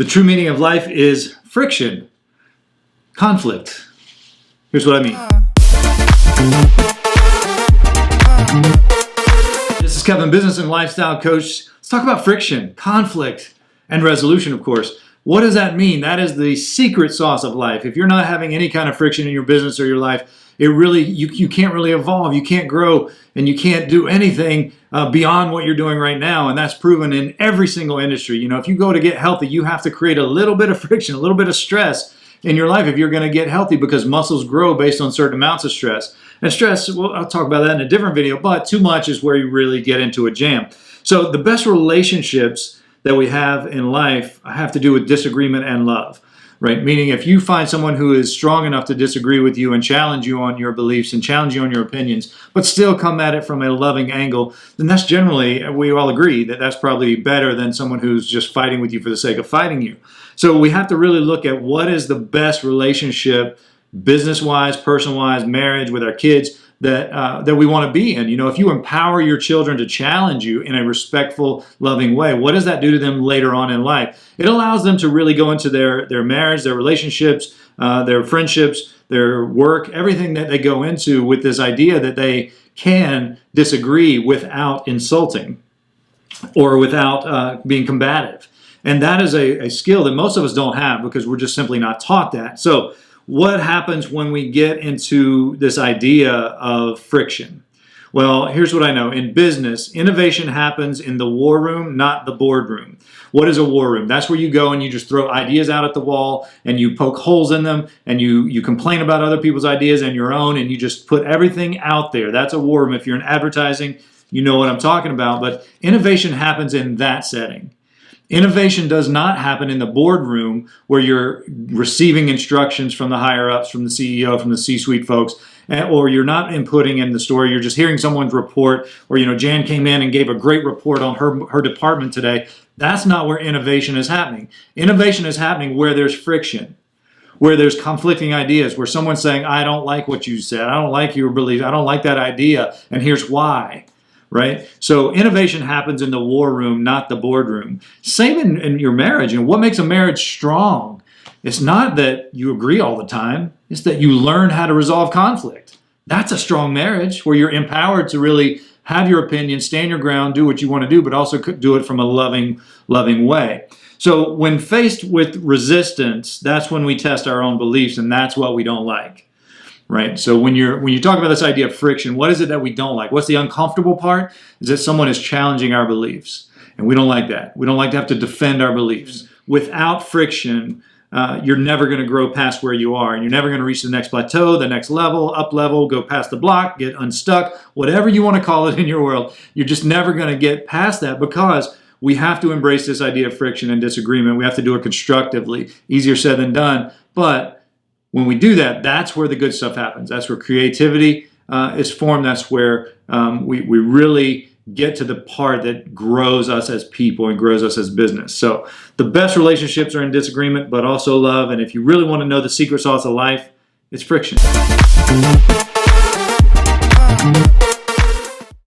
The true meaning of life is friction, conflict. Here's what I mean. This is Kevin, business and lifestyle coach. Let's talk about friction, conflict, and resolution, of course. What does that mean? That is the secret sauce of life. If you're not having any kind of friction in your business or your life, you can't really evolve, you can't grow, and you can't do anything beyond what you're doing right now. And that's proven in every single industry. You know, if you go to get healthy, you have to create a little bit of friction, a little bit of stress in your life if you're going to get healthy, because muscles grow based on certain amounts of stress. And stress, well, I'll talk about that in a different video, but too much is where you really get into a jam. So the best relationships that we have in life have to do with disagreement and love. Right? Meaning if you find someone who is strong enough to disagree with you and challenge you on your beliefs and challenge you on your opinions, but still come at it from a loving angle, then that's generally, we all agree that that's probably better than someone who's just fighting with you for the sake of fighting you. So we have to really look at what is the best relationship, business-wise, person-wise, marriage, with our kids, that we want to be in. You know, if you empower your children to challenge you in a respectful, loving way, what does that do to them later on in life? It allows them to really go into their marriage, their relationships, their friendships, their work, everything that they go into with this idea that they can disagree without insulting or without being combative. And that is a skill that most of us don't have because we're just simply not taught that. So what happens when we get into this idea of friction? Well, here's what I know. In business, innovation happens in the war room, not the boardroom. What is a war room? That's where you go and you just throw ideas out at the wall and you poke holes in them and you complain about other people's ideas and your own, and you just put everything out there. That's a war room. If you're in advertising, you know what I'm talking about. But innovation happens in that setting. Innovation does not happen in the boardroom where you're receiving instructions from the higher-ups, from the CEO, from the C-suite folks, or you're not inputting in the story. You're just hearing someone's report, or, you know, Jan came in and gave a great report on her department today. That's not where innovation is happening. Innovation is happening where there's friction, where there's conflicting ideas, where someone's saying, I don't like what you said, I don't like your beliefs, I don't like that idea, and here's why. Right? So innovation happens in the war room, not the boardroom. Same in your marriage. And what makes a marriage strong? It's not that you agree all the time. It's that you learn how to resolve conflict. That's a strong marriage, where you're empowered to really have your opinion, stand your ground, do what you want to do, but also do it from a loving way. So when faced with resistance, that's when we test our own beliefs, and that's what we don't like. Right? So when you talk about this idea of friction, what is it that we don't like? What's the uncomfortable part? Is that someone is challenging our beliefs. And we don't like that. We don't like to have to defend our beliefs. Without friction, you're never going to grow past where you are. And you're never going to reach the next plateau, the next level, up level, go past the block, get unstuck, whatever you want to call it in your world. You're just never going to get past that, because we have to embrace this idea of friction and disagreement. We have to do it constructively. Easier said than done. But when we do that, that's where the good stuff happens. That's where creativity is formed. That's where we really get to the part that grows us as people and grows us as business. So the best relationships are in disagreement, but also love. And if you really want to know the secret sauce of life, it's friction.